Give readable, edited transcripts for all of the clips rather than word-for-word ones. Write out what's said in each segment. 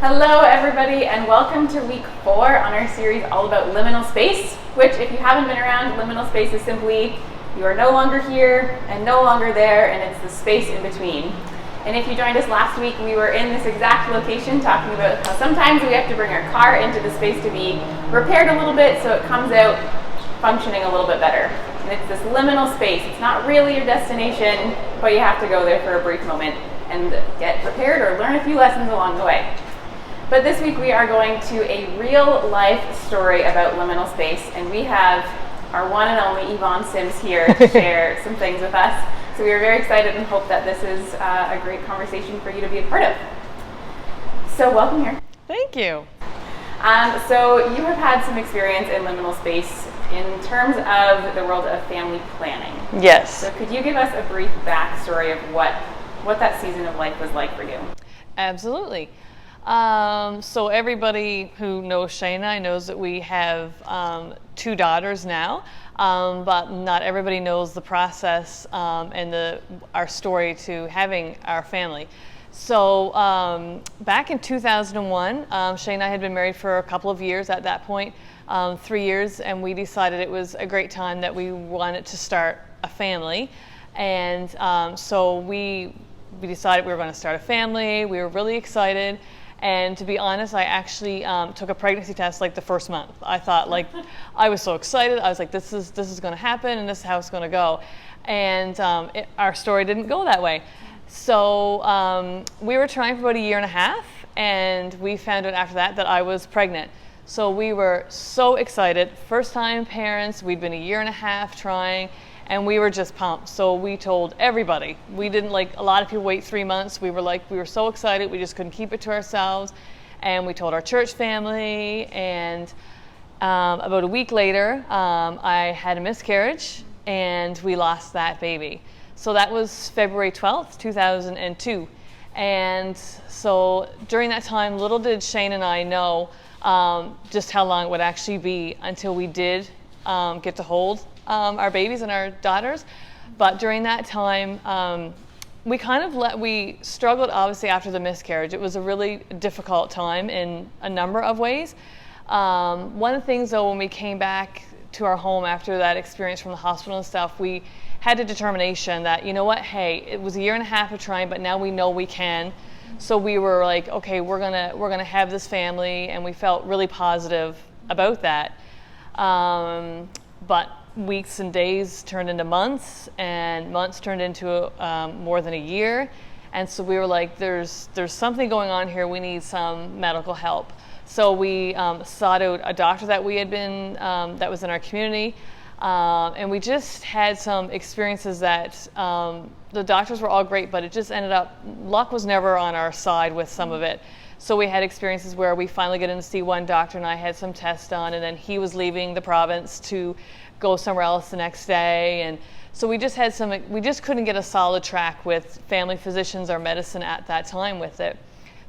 Hello everybody and welcome to week 4 on our series all about liminal space, which if you haven't been around, liminal space is simply you are no longer here and no longer there, and it's the space in between. And if you joined us last week, we were in this exact location talking about how sometimes we have to bring our car into the space to be repaired a little bit so it comes out functioning a little bit better. And it's this liminal space. It's not really your destination, but you have to go there for a brief moment and get repaired or learn a few lessons along the way. But this week we are going to a real life story about liminal space, and we have our one and only Yvonne Sims here to share some things with us. So we are very excited and hope that this is a great conversation for you to be a part of. So welcome here. Thank you. So you have had some experience in liminal space in terms of the world of family planning. Yes. So could you give us a brief backstory of what that season of life was like for you? Absolutely. So everybody who knows Shane and I knows that we have 2 daughters now, but not everybody knows the process and our story to having our family. So back in 2001, Shane and I had been married for a couple of years at that point, 3 years, and we decided it was a great time that we wanted to start a family. And so we decided we were going to start a family. We were really excited. And to be honest, I actually took a pregnancy test like the first month. I thought, like, I was so excited. I was like, this is going to happen, and this is how it's going to go. And our story didn't go that way. So we were trying for about a year and a half, and we found out after that I was pregnant. So we were so excited. First time parents. We'd been a year and a half trying, and we were just pumped. So we told everybody. We didn't, like a lot of people, wait 3 months. We were so excited, we just couldn't keep it to ourselves. And we told our church family, and about a week later, I had a miscarriage, and we lost that baby. So that was February 12th, 2002. And so during that time, little did Shane and I know just how long it would actually be until we did get to hold our babies and our daughters. But during that time, we struggled obviously after the miscarriage. It was a really difficult time in a number of ways. One of the things though, when we came back to our home after that experience from the hospital and stuff, we had a determination that, you know what, hey, it was a year and a half of trying, but now we know we can. So we were like, okay, we're gonna have this family, and we felt really positive about that. But weeks and days turned into months, and months turned into more than a year. And so we were like, there's something going on here. We need some medical help. So we sought out a doctor that we had been, that was in our community. And we just had some experiences that the doctors were all great, but it just ended up, luck was never on our side with some of it. So we had experiences where we finally got in to see one doctor, and I had some tests done, and then he was leaving the province to go somewhere else the next day. And so we just couldn't get a solid track with family physicians or medicine at that time with it.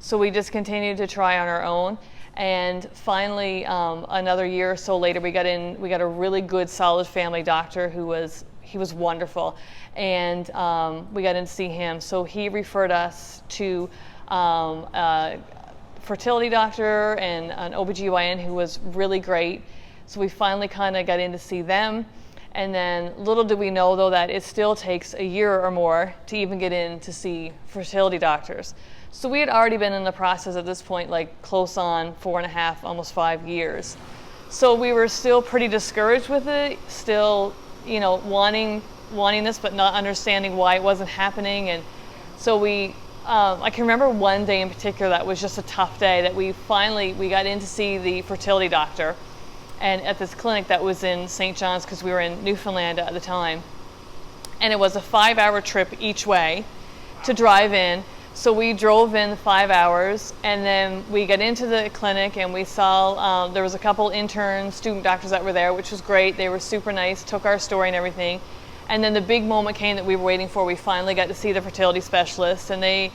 So we just continued to try on our own. And finally, another year or so later, we got a really good, solid family doctor he was wonderful. And we got in to see him. So he referred us to a fertility doctor and an OBGYN who was really great. So we finally kind of got in to see them. And then little did we know, though, that it still takes a year or more to even get in to see fertility doctors. So we had already been in the process at this point, like close on 4.5, almost 5 years. So we were still pretty discouraged with it, still, wanting this, but not understanding why it wasn't happening. And so I can remember one day in particular that was just a tough day, that we got in to see the fertility doctor, and at this clinic that was in St. John's, because we were in Newfoundland at the time. And it was a 5-hour trip each way to drive in. So we drove in 5 hours, and then we got into the clinic, and we saw there was a couple intern student doctors that were there, which was great. They were super nice, took our story and everything. And then the big moment came that we were waiting for. We finally got to see the fertility specialist, and they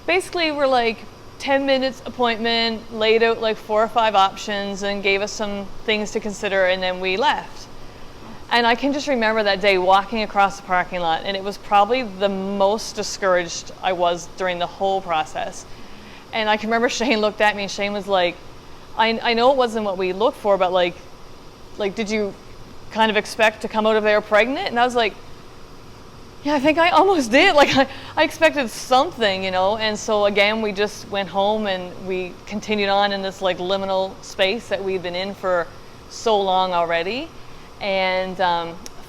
basically were like 10 minutes appointment, laid out like 4 or 5 options and gave us some things to consider, and then we left. And I can just remember that day walking across the parking lot, and it was probably the most discouraged I was during the whole process. And I can remember Shane looked at me and Shane was like, I know it wasn't what we looked for, but like, did you kind of expect to come out of there pregnant? And I was like, yeah, I think I almost did. Like I expected something, you know. And so again, we just went home and we continued on in this like liminal space that we'd been in for so long already. And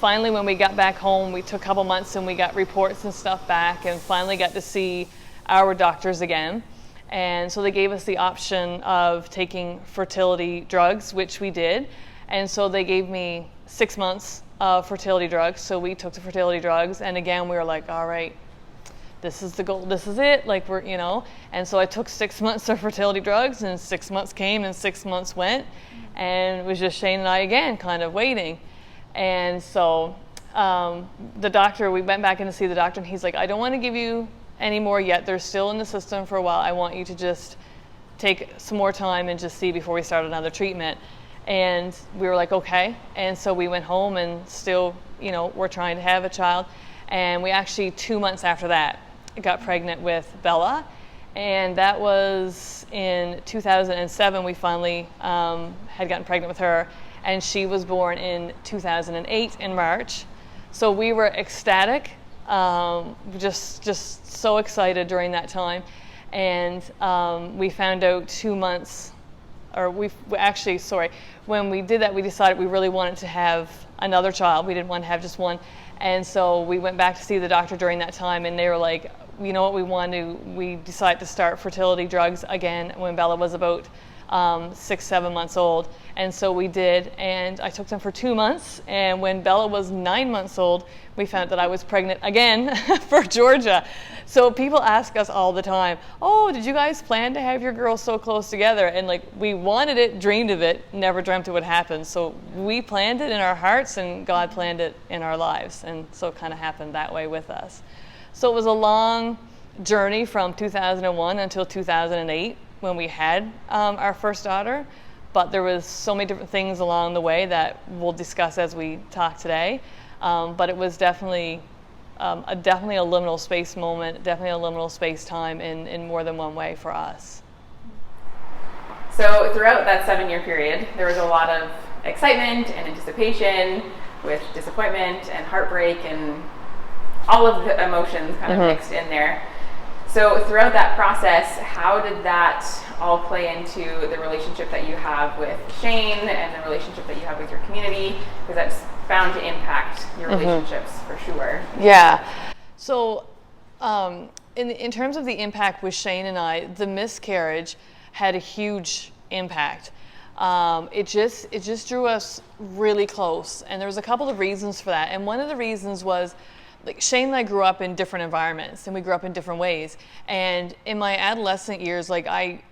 finally, when we got back home, we took a couple months and we got reports and stuff back and finally got to see our doctors again. And so they gave us the option of taking fertility drugs, which we did. And so they gave me 6 months of fertility drugs. So we took the fertility drugs. And again, we were like, all right, this is the goal. This is it. Like we're, you know. And so I took 6 months of fertility drugs and 6 months came and 6 months went. And it was just Shane and I again kind of waiting. And so the doctor, we went back in to see the doctor and he's like, I don't want to give you any more yet. They're still in the system for a while. I want you to just take some more time and just see before we start another treatment. And we were like, okay. And so we went home and still, you know, we're trying to have a child. And we actually 2 months after that got pregnant with Bella. And that was in 2007. We finally had gotten pregnant with her. And she was born in 2008 in March. So we were ecstatic, just so excited during that time. And we found out 2 months, or when we did that, we decided we really wanted to have another child. We didn't want to have just one. And so we went back to see the doctor during that time, and they were like, you know what, we decided to start fertility drugs again when Bella was about 6-7 months old. And so we did, and I took them for 2 months. And when Bella was 9 months old, we found that I was pregnant again for Georgia. So people ask us all the time, oh, did you guys plan to have your girls so close together? And like, we wanted it, dreamed of it, never dreamt it would happen. So we planned it in our hearts and God planned it in our lives. And so it kind of happened that way with us. So it was a long journey from 2001 until 2008 when we had our first daughter. But there was so many different things along the way that we'll discuss as we talk today. But it was definitely a liminal space moment, definitely a liminal space time in more than one way for us. So throughout that 7-year period, there was a lot of excitement and anticipation with disappointment and heartbreak and all of the emotions kind of mixed in there. So throughout that process, how did that all play into the relationship that you have with Shane and the relationship that you have with your community? Because that's bound to impact your relationships for sure. Yeah. So in terms of the impact with Shane and I, the miscarriage had a huge impact. It just drew us really close. And there was a couple of reasons for that. And one of the reasons was, like, Shane and I grew up in different environments and we grew up in different ways. And in my adolescent years, like I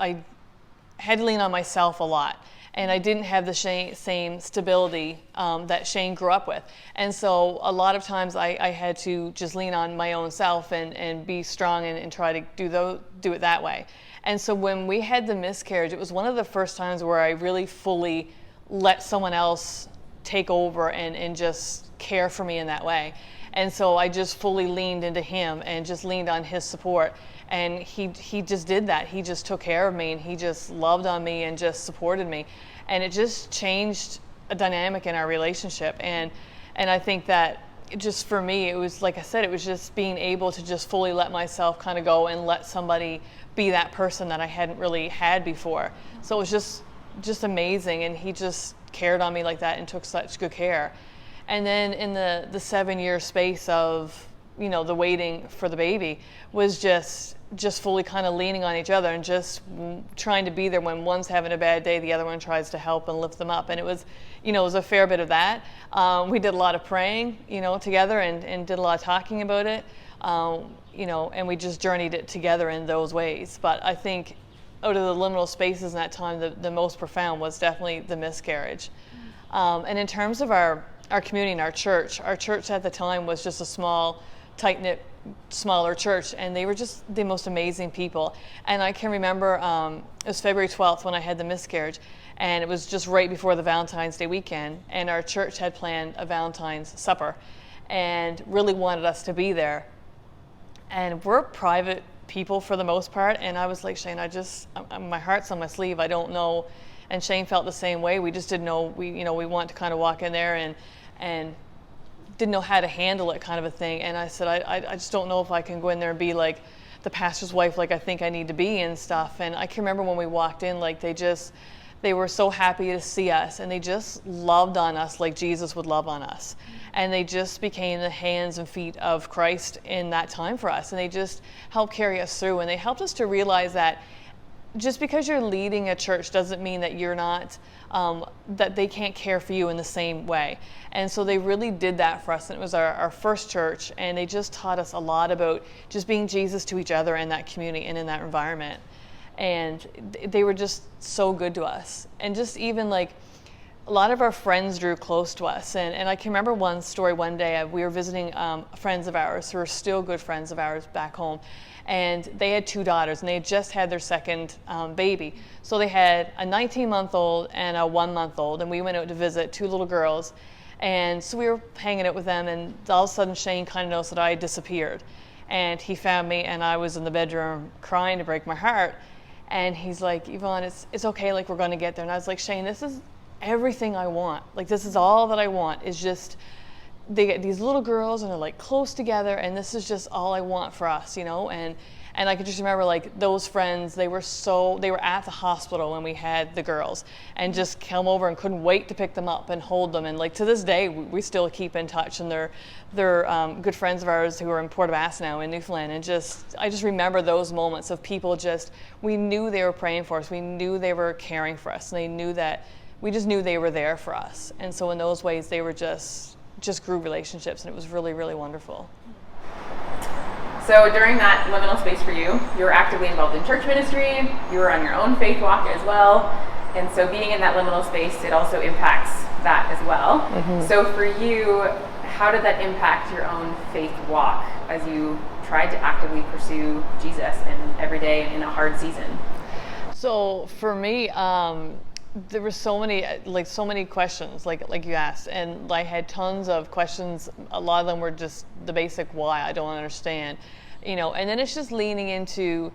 had to lean on myself a lot. And I didn't have the same stability that Shane grew up with. And so a lot of times I had to just lean on my own self and be strong and try to do it that way. And so when we had the miscarriage, it was one of the first times where I really fully let someone else take over and just care for me in that way. And so I just fully leaned into him and just leaned on his support. And he just did that. He just took care of me and he just loved on me and just supported me. And it just changed a dynamic in our relationship. And I think that just for me, it was, like I said, it was just being able to just fully let myself kind of go and let somebody be that person that I hadn't really had before. So it was just amazing. And he just cared on me like that and took such good care. And then in the 7-year space of, you know, the waiting for the baby was just fully kind of leaning on each other and just trying to be there when one's having a bad day, the other one tries to help and lift them up. And it was, you know, it was a fair bit of that. We did a lot of praying, you know, together and did a lot of talking about it, you know, and we just journeyed it together in those ways. But I think out of the liminal spaces in that time, the most profound was definitely the miscarriage. And in terms of our community and our church at the time was just a small, tight-knit, smaller church, and they were just the most amazing people. And I can remember it was February 12th when I had the miscarriage, and it was just right before the Valentine's Day weekend, and our church had planned a Valentine's supper and really wanted us to be there. And we're a private people for the most part. And I was like, Shane, my heart's on my sleeve. I don't know. And Shane felt the same way. We just didn't know. We want to kind of walk in there and didn't know how to handle it, kind of a thing. And I said, I just don't know if I can go in there and be like the pastor's wife, like I think I need to be and stuff. And I can remember when we walked in, like they were so happy to see us, and they just loved on us like Jesus would love on us. And they just became the hands and feet of Christ in that time for us. And they just helped carry us through. And they helped us to realize that just because you're leading a church doesn't mean that you're not, that they can't care for you in the same way. And so they really did that for us. And it was our first church, and they just taught us a lot about just being Jesus to each other in that community and in that environment. And they were just so good to us. And just even like a lot of our friends drew close to us. And I can remember one story one day. We were visiting friends of ours who are still good friends of ours back home. And they had 2 daughters, and they had just had their second baby. So they had a 19-month-old and a 1-month-old, and we went out to visit 2 little girls. And so we were hanging out with them, and all of a sudden Shane kind of noticed that I had disappeared. And he found me, and I was in the bedroom crying to break my heart. And he's like, Yvonne, it's okay, like we're going to get there. And I was like, Shane, this is everything I want. Like, this is all that I want, is just they get these little girls and they're like close together, and this is just all I want for us, and I could just remember like those friends, they were at the hospital when we had the girls, and just come over and couldn't wait to pick them up and hold them. And like to this day we still keep in touch, and they're good friends of ours who are in Port Bass now in Newfoundland. And I just remember those moments of people we knew they were praying for us, we knew they were caring for us, and we just knew they were there for us. And so in those ways they were just grew relationships, and it was really, really wonderful. So during that liminal space for you were actively involved in church ministry, you were on your own faith walk as well, and so being in that liminal space, it also impacts that as well. Mm-hmm. So for you, how did that impact your own faith walk as you tried to actively pursue Jesus every day in a hard season? So for me, there were so many questions like you asked, and I had tons of questions. A lot of them were just the basic why, I don't understand, and then it's just leaning into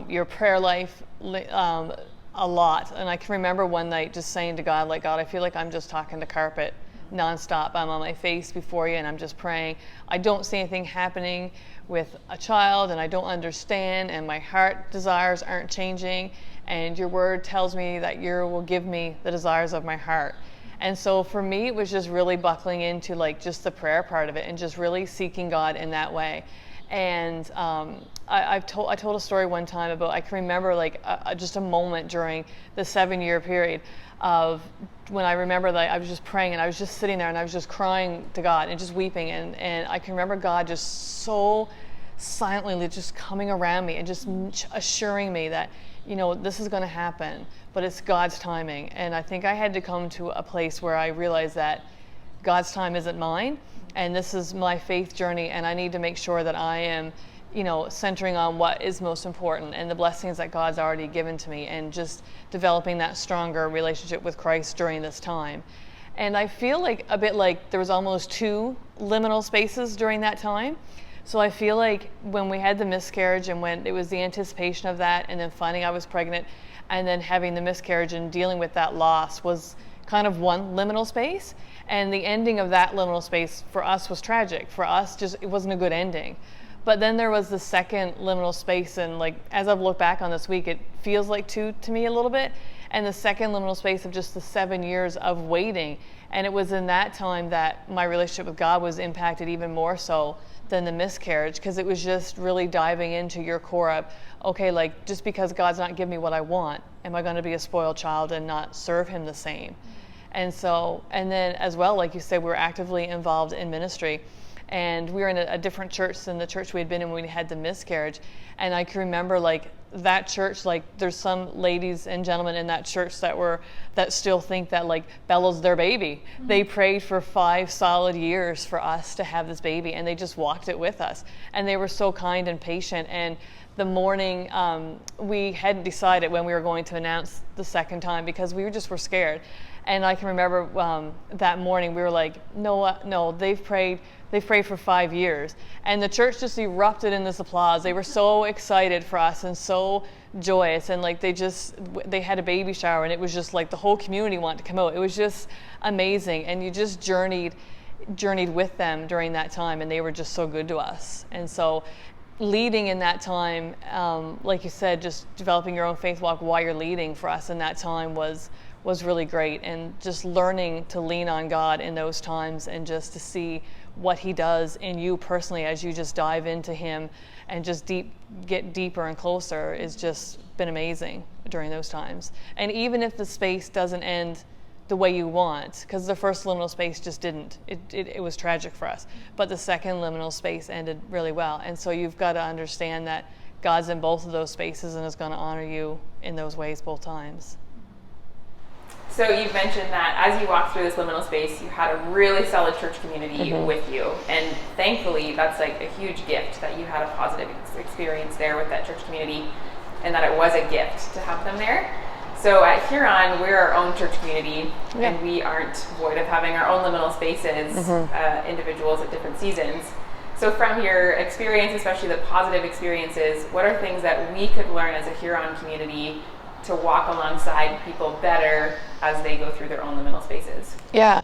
your prayer life a lot. And I can remember one night just saying to God, like, God, I feel like I'm just talking to carpet nonstop. I'm on my face before you and I'm just praying. I don't see anything happening with a child, and I don't understand, and my heart desires aren't changing. And your word tells me that you will give me the desires of my heart. And so for me, it was just really buckling into like just the prayer part of it, and just really seeking God in that way. And I told a story one time about, I can remember like just a moment during the 7-year period of when I remember that I was just praying, and I was just sitting there and I was just crying to God and just weeping. And I can remember God just so silently just coming around me and just assuring me that, this is going to happen, but it's God's timing. And I think I had to come to a place where I realized that God's time isn't mine, and this is my faith journey, and I need to make sure that I am, centering on what is most important and the blessings that God's already given to me, and just developing that stronger relationship with Christ during this time. And I feel like a bit like there was almost 2 liminal spaces during that time. So I feel like when we had the miscarriage, and when it was the anticipation of that, and then finding I was pregnant, and then having the miscarriage and dealing with that loss was kind of one liminal space. And the ending of that liminal space for us was tragic. For us, it wasn't a good ending. But then there was the second liminal space, and like as I've looked back on this week, it feels like 2 to me a little bit. And the second liminal space of just the 7 years of waiting. And it was in that time that my relationship with God was impacted even more so than the miscarriage, because it was just really diving into your core of, okay, like just because God's not giving me what I want, am I going to be a spoiled child and not serve him the same? And then as well, like you said, we were actively involved in ministry, and we were in a different church than the church we had been in when we had the miscarriage. And I can remember like that church, like there's some ladies and gentlemen in that church that still think that like Bella's their baby. Mm-hmm. They prayed for 5 solid years for us to have this baby, and they just walked it with us. And they were so kind and patient. And the morning, we hadn't decided when we were going to announce the second time, because we were scared. And I can remember that morning we were like, no, they've prayed for 5 years. And the church just erupted in this applause. They were so excited for us and so joyous. And like they had a baby shower, and it was just like the whole community wanted to come out. It was just amazing. And you just journeyed with them during that time, and they were just so good to us. And so leading in that time, like you said, just developing your own faith walk while you're leading for us in that time was really great. And just learning to lean on God in those times, and just to see what he does in you personally as you just dive into him and just get deeper and closer is just been amazing during those times. And even if the space doesn't end the way you want, because the first liminal space just didn't. It was tragic for us. But the second liminal space ended really well. And so you've got to understand that God's in both of those spaces and is going to honor you in those ways both times. So you've mentioned that as you walked through this liminal space, you had a really solid church community with you. And thankfully, that's like a huge gift that you had a positive experience there with that church community, and that it was a gift to have them there. So at Huron, we're our own church community, and we aren't void of having our own liminal spaces, individuals at different seasons. So from your experience, especially the positive experiences, what are things that we could learn as a Huron community to walk alongside people better as they go through their own liminal spaces? Yeah.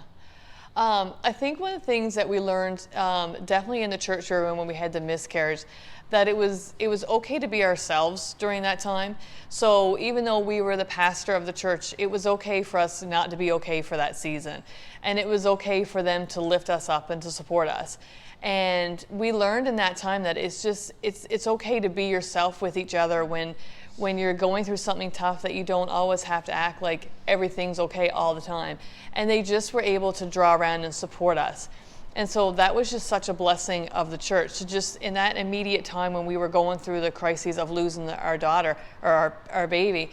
I think one of the things that we learned definitely in the church room when we had the miscarriage, that it was okay to be ourselves during that time. So even though we were the pastor of the church, it was okay for us not to be okay for that season. And it was okay for them to lift us up and to support us. And we learned in that time that it's okay to be yourself with each other when you're going through something tough, that you don't always have to act like everything's okay all the time. And they just were able to draw around and support us. And so that was just such a blessing of the church to just in that immediate time when we were going through the crises of losing our daughter or our baby,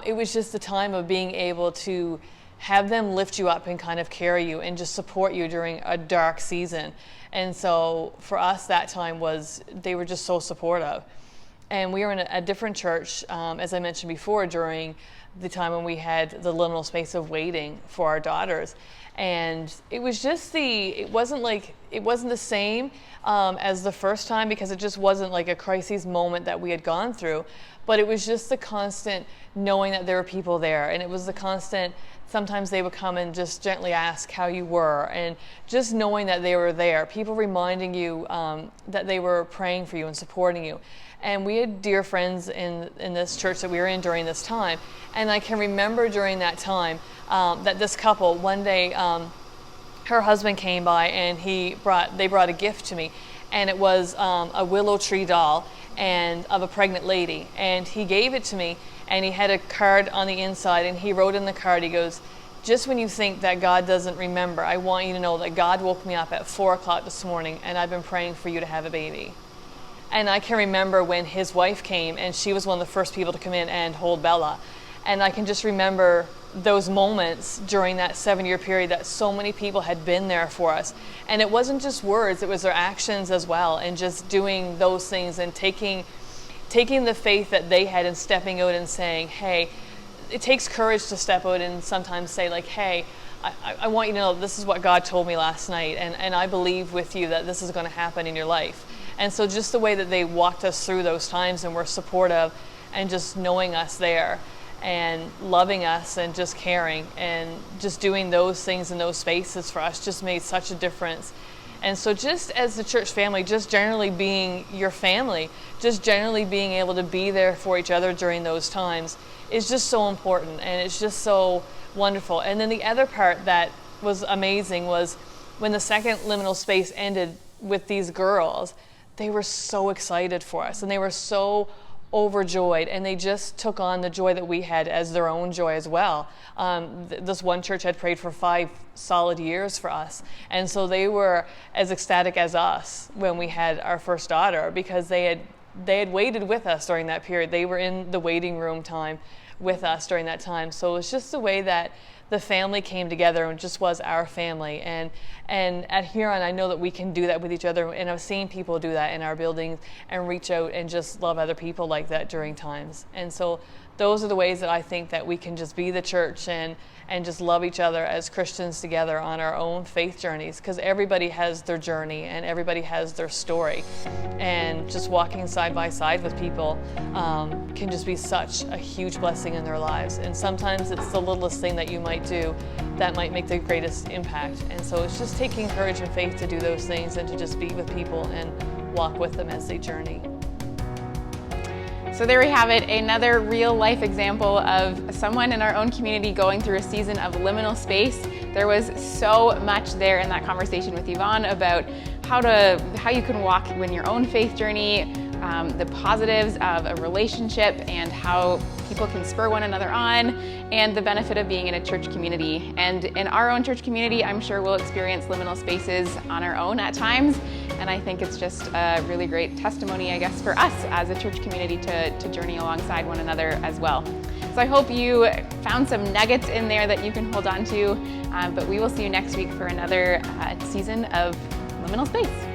it was just the time of being able to have them lift you up and kind of carry you and just support you during a dark season. And so for us, that time they were just so supportive. And we were in a different church, as I mentioned before, during the time when we had the liminal space of waiting for our daughters. And it was just it wasn't the same as the first time, because it just wasn't like a crisis moment that we had gone through, but it was just the constant knowing that there were people there. And it was the constant, sometimes they would come and just gently ask how you were, and just knowing that they were there, people reminding you that they were praying for you and supporting you. And we had dear friends in this church that we were in during this time. And I can remember during that time that this couple, one day, her husband came by and they brought a gift to me. And it was a willow tree doll and of a pregnant lady. And he gave it to me, and he had a card on the inside, and he wrote in the card, he goes, "Just when you think that God doesn't remember, I want you to know that God woke me up at 4 o'clock this morning, and I've been praying for you to have a baby." And I can remember when his wife came, and she was one of the first people to come in and hold Bella. And I can just remember those moments during that 7-year period that so many people had been there for us. And it wasn't just words, it was their actions as well, and just doing those things and taking the faith that they had and stepping out and saying, hey, it takes courage to step out and sometimes say like, hey, I want you to know this is what God told me last night, and I believe with you that this is going to happen in your life. And so just the way that they walked us through those times and were supportive and just knowing us there and loving us and just caring and just doing those things in those spaces for us just made such a difference. And so just as the church family, just generally being your family, just generally being able to be there for each other during those times is just so important, and it's just so wonderful. And then the other part that was amazing was when the second liminal space ended with these girls, they were so excited for us, and they were so overjoyed, and they just took on the joy that we had as their own joy as well. This one church had prayed for 5 solid years for us, and so they were as ecstatic as us when we had our first daughter, because they had waited with us during that period. They were in the waiting room time with us during that time. So it's just the way that the family came together and just was our family. And at Huron, I know that we can do that with each other, and I've seen people do that in our buildings and reach out and just love other people like that during times. And so those are the ways that I think that we can just be the church and just love each other as Christians together on our own faith journeys, because everybody has their journey and everybody has their story. And just walking side by side with people can just be such a huge blessing in their lives. And sometimes it's the littlest thing that you might do that might make the greatest impact. And so it's just taking courage and faith to do those things and to just be with people and walk with them as they journey. So there we have it, another real life example of someone in our own community going through a season of liminal space. There was so much there in that conversation with Yvonne about how you can walk in your own faith journey, the positives of a relationship and how people can spur one another on, and the benefit of being in a church community. And in our own church community, I'm sure we'll experience liminal spaces on our own at times. And I think it's just a really great testimony, I guess, for us as a church community to journey alongside one another as well. So I hope you found some nuggets in there that you can hold on to, but we will see you next week for another season of Liminal Space.